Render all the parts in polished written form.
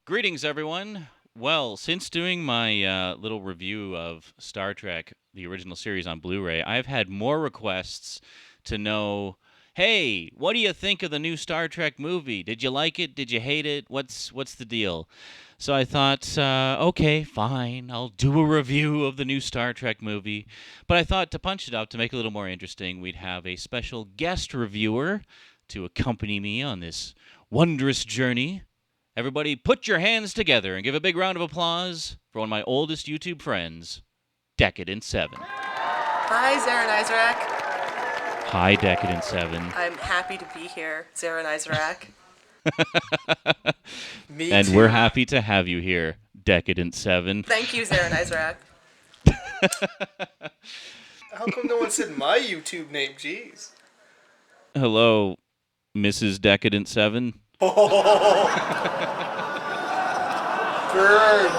Greetings, everyone. Well, since doing my little review of Star Trek, the original series on Blu-ray, I've had more requests to know, hey, what do you think of the new Star Trek movie? Did you like it? Did you hate it? What's the deal? So I thought, okay, fine, I'll do a review of the new Star Trek movie. But I thought to punch it up, to make it a little more interesting, we'd have a special guest reviewer to accompany me on this wondrous journey. Everybody, put your hands together and give a big round of applause for one of my oldest YouTube friends, Decadent7. Hi, Zarin Isaac. Hi, Decadent7. I'm happy to be here, Zarin Isaac. Me And too. we're happy to have you here, Decadent7. Thank you, Zarin Isaac. How come no one said my YouTube name? Jeez. Hello, Mrs. Decadent7. Burn.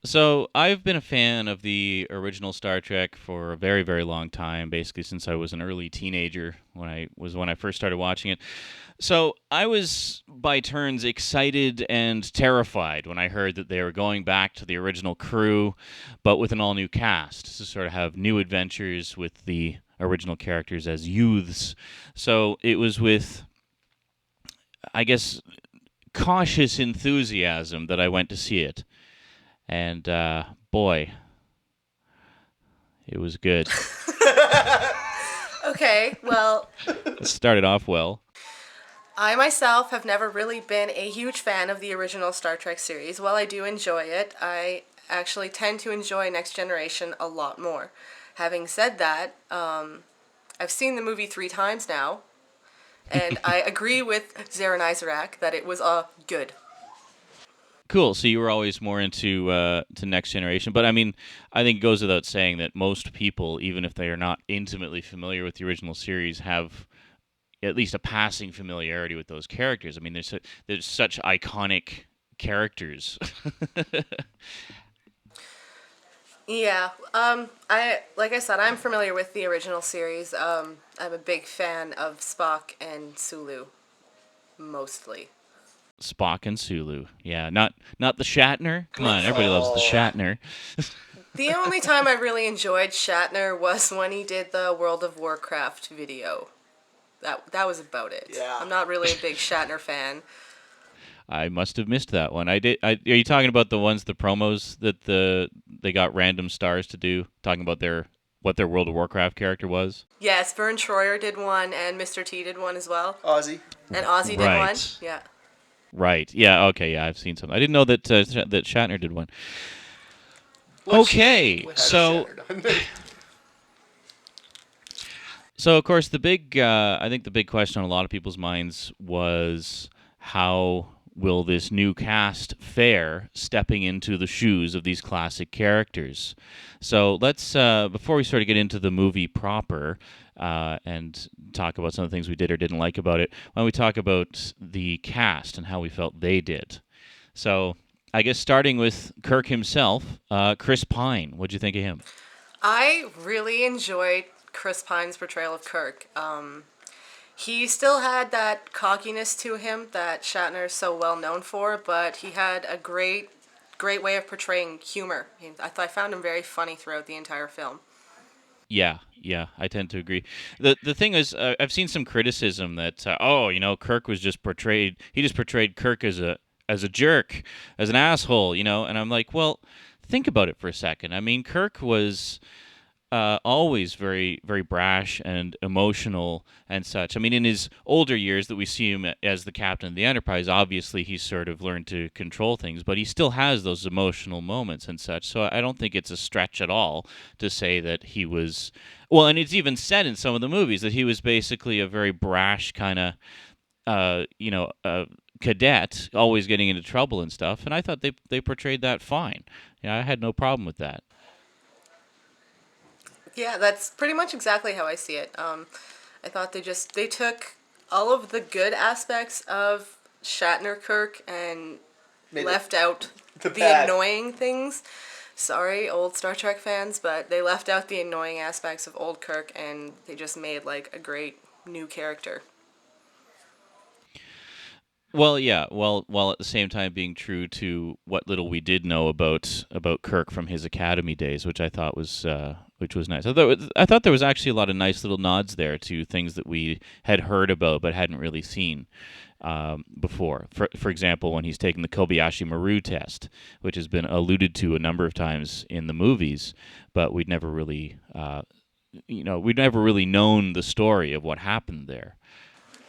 So I've been a fan of the original Star Trek for a very, very long time, basically since I was an early teenager when I first started watching it. So I was by turns excited and terrified when I heard that they were going back to the original crew, but with an all-new cast to sort of have new adventures with the original characters as youths. So it was with, I guess, cautious enthusiasm that I went to see it. And boy, it was good. Okay, well, It started off well. I myself have never really been a huge fan of the original Star Trek series. While I do enjoy it, I actually tend to enjoy Next Generation a lot more. Having said that, I've seen the movie 3 times now, and I agree with Zarin Isaac that it was good. Cool. So you were always more into to Next Generation, but I mean, I think it goes without saying that most people, even if they are not intimately familiar with the original series, have at least a passing familiarity with those characters. I mean, there's such iconic characters. Yeah, like I said, I'm familiar with the original series. I'm a big fan of Spock and Sulu, mostly. Spock and Sulu. Yeah, not the Shatner. Come on, everybody loves the Shatner. The only time I really enjoyed Shatner was when he did the World of Warcraft video. That was about it. Yeah. I'm not really a big Shatner fan. I must have missed that one. Are you talking about the promos that they got random stars to do, talking about what their World of Warcraft character was? Yes, Vern Troyer did one, and Mr. T did one as well, Ozzy. and Ozzy did one. Right. Yeah. Right. Yeah. Okay. Yeah, I've seen some. I didn't know that that Shatner did one. Which Okay. had a So Shatner done. of course I think the big question on a lot of people's minds was how will this new cast fare stepping into the shoes of these classic characters? So let's, before we sort of get into the movie proper and talk about some of the things we did or didn't like about it, why don't we talk about the cast and how we felt they did? So I guess starting with Kirk himself, Chris Pine, what'd you think of him? I really enjoyed Chris Pine's portrayal of Kirk. He still had that cockiness to him that Shatner is so well known for, but he had a great way of portraying humor. I found him very funny throughout the entire film. Yeah, I tend to agree. The thing is, I've seen some criticism that Kirk was just portrayed. He just portrayed Kirk as a jerk, as an asshole, And I'm like, well, think about it for a second. I mean, Kirk was always very, very brash and emotional and such. I mean, in his older years that we see him as the captain of the Enterprise, obviously he's sort of learned to control things, but he still has those emotional moments and such. So I don't think it's a stretch at all to say that he was, well, and it's even said in some of the movies that he was basically a very brash kind of, cadet, always getting into trouble and stuff. And I thought they portrayed that fine. I had no problem with that. Yeah, that's pretty much exactly how I see it. I thought they took all of the good aspects of Shatner Kirk and left out the annoying things. Sorry, old Star Trek fans, but they left out the annoying aspects of old Kirk and they just made like a great new character. Well, yeah. Well, while at the same time being true to what little we did know about Kirk from his Academy days, which was nice. I thought there was actually a lot of nice little nods there to things that we had heard about but hadn't really seen before. For example, when he's taking the Kobayashi Maru test, which has been alluded to a number of times in the movies, but we'd never really, we'd never really known the story of what happened there.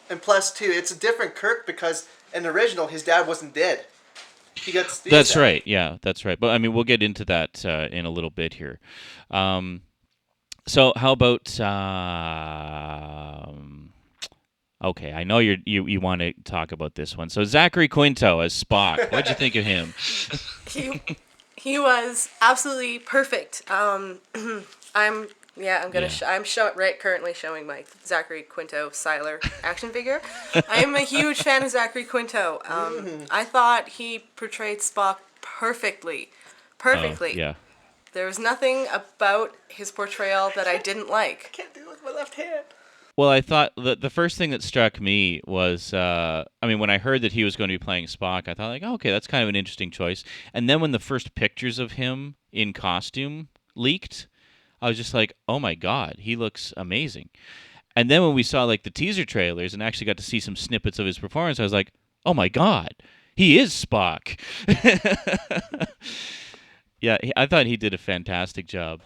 And plus, too, it's a different Kirk because in the original, his dad wasn't dead. He got to That's right. Yeah, that's right. But I mean, we'll get into that in a little bit here. So how about? Okay, I know you want to talk about this one. So Zachary Quinto as Spock. What'd you think of him? He was absolutely perfect. I'm currently showing my Zachary Quinto Siler action figure. I am a huge fan of Zachary Quinto. I thought he portrayed Spock perfectly. Yeah. There was nothing about his portrayal that I didn't like. I can't do it with my left hand. Well, I thought the first thing that struck me was, when I heard that he was going to be playing Spock, I thought, like, oh, okay, that's kind of an interesting choice. And then when the first pictures of him in costume leaked, I was just like, oh my God, he looks amazing. And then when we saw like the teaser trailers and actually got to see some snippets of his performance, I was like, oh my God, he is Spock. Yeah, I thought he did a fantastic job.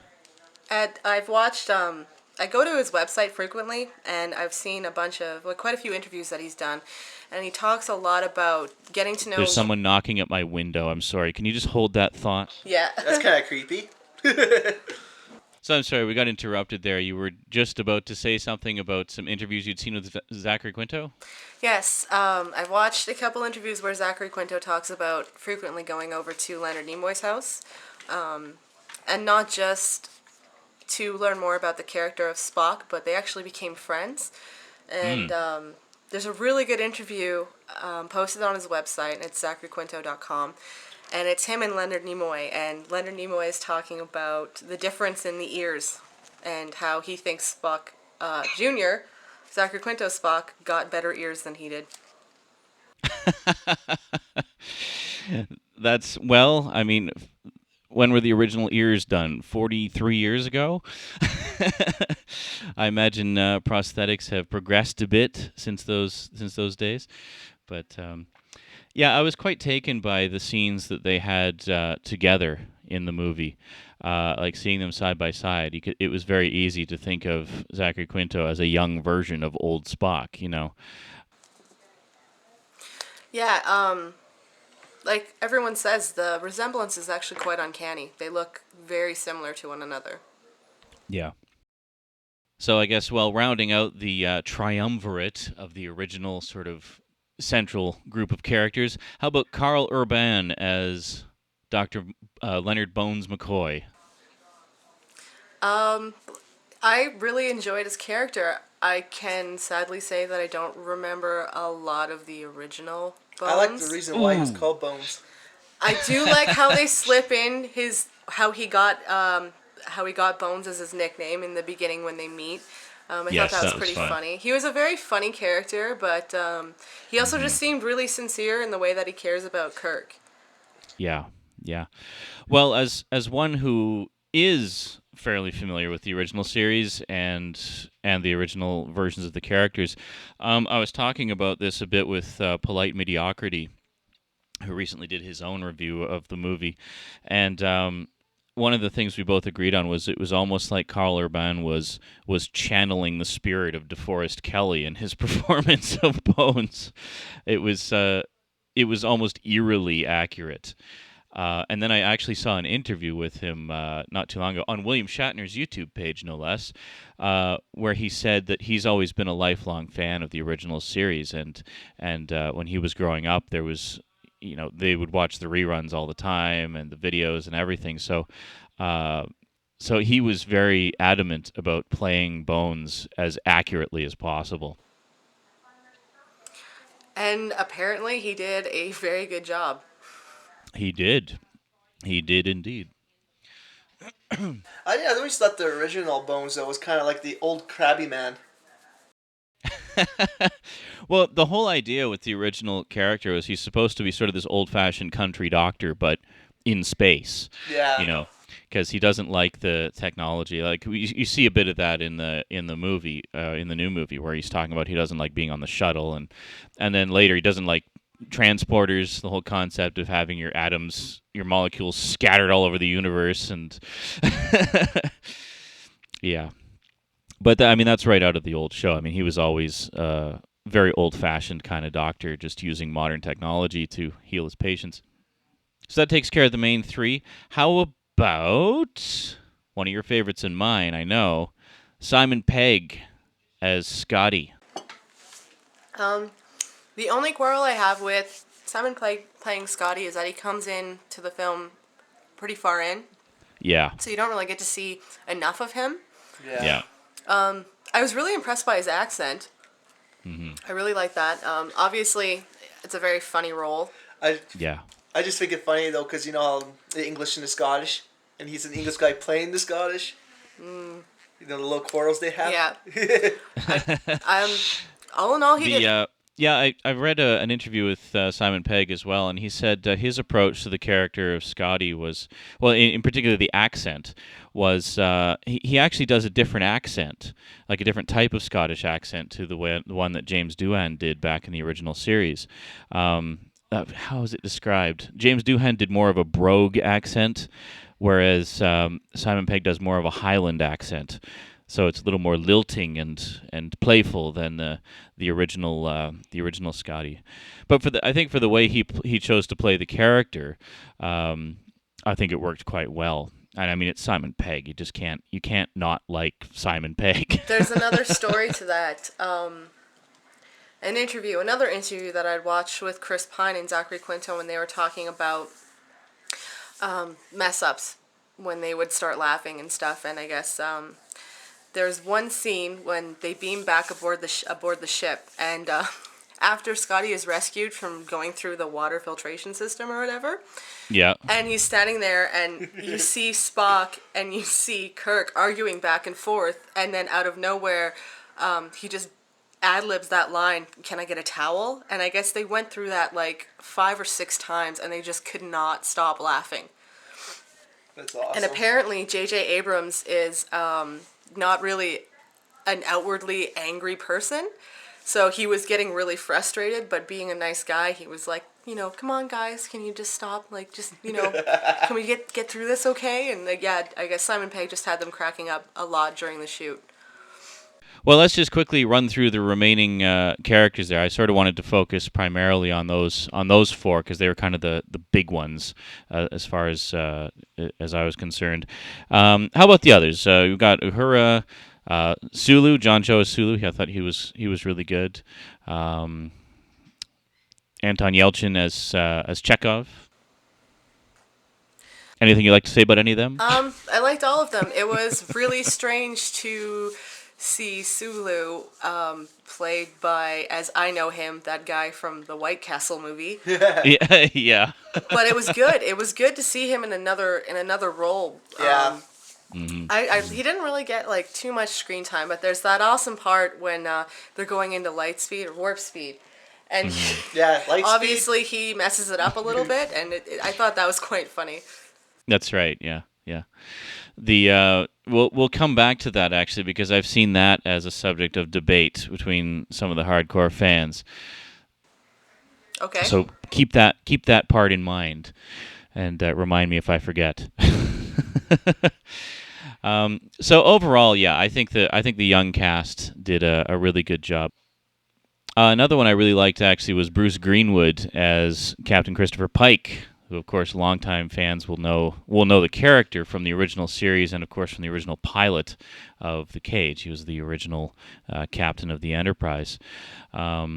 I've watched, I go to his website frequently, and I've seen quite a few interviews that he's done, and he talks a lot about getting to know... There's someone knocking at my window. I'm sorry. Can you just hold that thought? Yeah. That's kind of creepy. So I'm sorry, we got interrupted there. You were just about to say something about some interviews you'd seen with Zachary Quinto? Yes, I've watched a couple interviews where Zachary Quinto talks about frequently going over to Leonard Nimoy's house, and not just to learn more about the character of Spock, but they actually became friends. And there's a really good interview posted on his website, and it's zacharyquinto.com. And it's him and Leonard Nimoy, and Leonard Nimoy is talking about the difference in the ears and how he thinks Spock Jr., Zachary Quinto Spock, got better ears than he did. When were the original ears done? 43 years ago? I imagine prosthetics have progressed a bit since those days. But yeah, I was quite taken by the scenes that they had together in the movie. Like seeing them side by side, it was very easy to think of Zachary Quinto as a young version of old Spock, you know. Yeah, like everyone says, the resemblance is actually quite uncanny. They look very similar to one another. Yeah. So I guess, rounding out the triumvirate of the original sort of central group of characters, how about Karl Urban as Dr. Leonard Bones McCoy? I really enjoyed his character. I can sadly say that I don't remember a lot of the original Bones. I like the reason why he was called Bones. I do like how they slip in how he got Bones as his nickname in the beginning when they meet. I thought that was pretty funny. He was a very funny character, but he also just seemed really sincere in the way that he cares about Kirk. Yeah. Well, as one who is fairly familiar with the original series and the original versions of the characters, I was talking about this a bit with PoliteMediocrity, who recently did his own review of the movie, and one of the things we both agreed on was it was almost like Karl Urban was channeling the spirit of DeForest Kelley in his performance of Bones. It was almost eerily accurate. And then I actually saw an interview with him not too long ago on William Shatner's YouTube page, no less, where he said that he's always been a lifelong fan of the original series, and when he was growing up, there was, they would watch the reruns all the time and the videos and everything. So So he was very adamant about playing Bones as accurately as possible. And apparently he did a very good job. He did. He did indeed. I always thought the original Bones though was kind of like the old crabby man. Well, the whole idea with the original character was he's supposed to be sort of this old-fashioned country doctor, but in space. Yeah. You know, because he doesn't like the technology. Like you see a bit of that in the movie, in the new movie, where he's talking about he doesn't like being on the shuttle, and then later he doesn't like transporters. The whole concept of having your atoms, your molecules scattered all over the universe, and yeah. But I mean, that's right out of the old show. I mean, he was always very old-fashioned kind of doctor, just using modern technology to heal his patients. So that takes care of the main three. How about one of your favorites and mine? I know, Simon Pegg as Scotty. The only quarrel I have with playing Scotty is that he comes in to the film pretty far in, Yeah, so you don't really get to see enough of him. yeah, I was really impressed by his accent. I really like that. Obviously, it's a very funny role. yeah. I just think it funny though, because you know how the English and the Scottish, and he's an English guy playing the Scottish. You know the little quarrels they have. Yeah. All in all, he did. I read an interview with Simon Pegg as well, and he said his approach to the character of Scotty was, well, in particular the accent, was he actually does a different accent, like a different type of Scottish accent to the one that James Doohan did back in the original series. How is it described? James Doohan did more of a brogue accent, whereas Simon Pegg does more of a Highland accent. So it's a little more lilting and playful than the original Scotty. But I think for the way he chose to play the character, I think it worked quite well. And I mean, it's Simon Pegg. You can't not like Simon Pegg. There's another story to that. Another interview that I'd watched with Chris Pine and Zachary Quinto when they were talking about mess ups when they would start laughing and stuff. And I guess there's one scene when they beam back aboard the ship, and after Scotty is rescued from going through the water filtration system or whatever, Yeah. and he's standing there, and you see Spock and you see Kirk arguing back and forth, and then out of nowhere, he just ad-libs that line, "Can I get a towel?" And I guess they went through that like 5 or 6 times, and they just could not stop laughing. That's awesome. And apparently J.J. Abrams is not really an outwardly angry person. So he was getting really frustrated, but being a nice guy, he was like, come on, guys, can you just stop? Like, just, can we get through this okay? And yeah, I guess Simon Pegg just had them cracking up a lot during the shoot. Well, let's just quickly run through the remaining characters there. I sort of wanted to focus primarily on those 4 because they were kind of the big ones as far as I was concerned. How about the others? We've got Uhura, Sulu, John Cho as Sulu. I thought he was really good. Anton Yelchin as Chekhov. Anything you'd like to say about any of them? I liked all of them. It was really strange to see Sulu played by, as I know him, that guy from the White Castle movie. Yeah. But it was good. It was good to see him in another role. Yeah. He didn't really get like too much screen time, but there's that awesome part when they're going into light speed or warp speed, and Yeah, light obviously he messes it up a little bit, and I thought that was quite funny. That's right. Yeah. The we'll come back to that actually because I've seen that as a subject of debate between some of the hardcore fans. Okay. So keep that part in mind, and remind me if I forget. So overall, yeah, I think the young cast did a really good job. Another one I really liked actually was Bruce Greenwood as Captain Christopher Pike, who of course longtime fans will know the character from the original series and of course from the original pilot of The Cage. He was the original captain of the Enterprise. But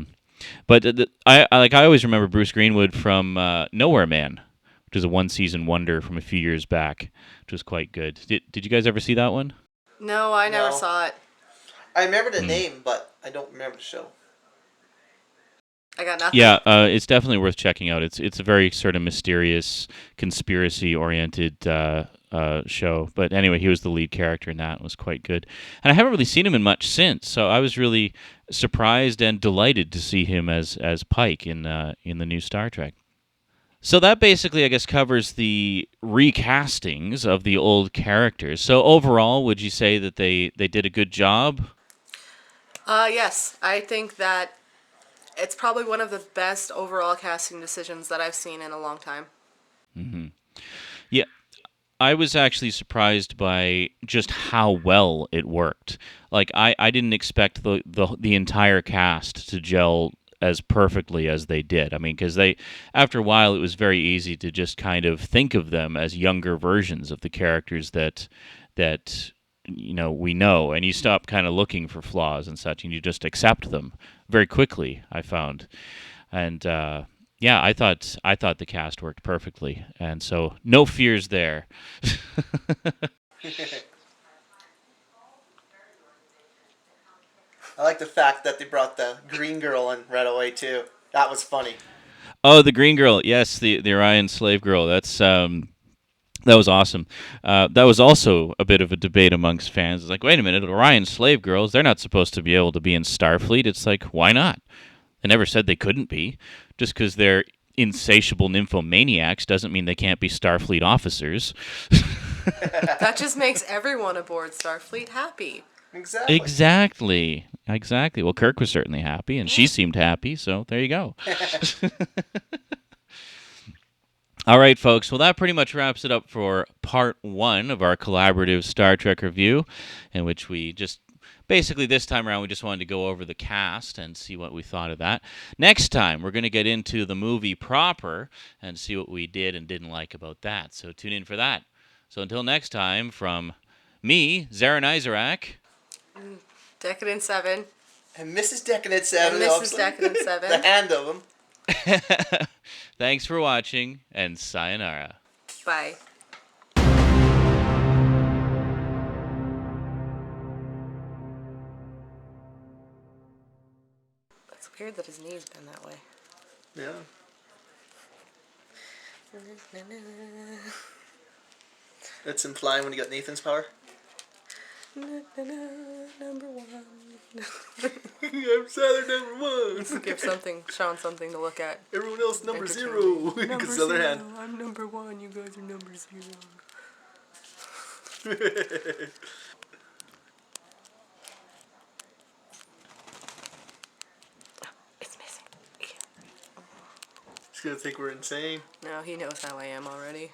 I always remember Bruce Greenwood from Nowhere Man, which is a one-season wonder from a few years back, which was quite good. Did you guys ever see that one? No, I never No. saw it. I remember the name, but I don't remember the show. I got nothing. Yeah, it's definitely worth checking out. It's a very sort of mysterious, conspiracy-oriented show. But anyway, he was the lead character in that. It was quite good. And I haven't really seen him in much since, so I was really surprised and delighted to see him as Pike in the new Star Trek. So that basically, I guess, covers the recastings of the old characters. So overall, would you say that they did a good job? Yes, I think that it's probably one of the best overall casting decisions that I've seen in a long time. Yeah, I was actually surprised by just how well it worked. Like I didn't expect the entire cast to gel as perfectly as they did. I mean, because they after a while it was very easy to just kind of think of them as younger versions of the characters that we know, and you stop kind of looking for flaws and such, and you just accept them very quickly. I found, and yeah, I thought the cast worked perfectly, and so no fears there. I like the fact that they brought the green girl in right away too. That was funny. Oh, the green girl, yes, the Orion slave girl. That was awesome. That was also a bit of a debate amongst fans. It's like, wait a minute, Orion slave girls, they're not supposed to be able to be in Starfleet. It's like, why not? They never said they couldn't be. Just because they're insatiable nymphomaniacs doesn't mean they can't be Starfleet officers. That just makes everyone aboard Starfleet happy. Exactly. Exactly. Well, Kirk was certainly happy, and she seemed happy, so there you go. All right, folks. Well, that pretty much wraps it up for part 1 of our collaborative Star Trek review, in which we just basically this time around we just wanted to go over the cast and see what we thought of that. Next time, we're going to get into the movie proper and see what we did and didn't like about that. So tune in for that. So until next time, from me, Zaran Izarak. Decadent7. And Mrs. Decadent7. And Mrs. Obviously. Decadent7. The hand of him. Thanks for watching, and sayonara. Bye. It's weird that his knee's been that way. Yeah. That's implying when you got Nathan's power. Number 1. I'm Southern number 1. Give Sean something to look at. Everyone else number 0. Number Because the other 0. hand. I'm number 1. You guys are number 0. It's missing. He's gonna think we're insane. No, he knows how I am already.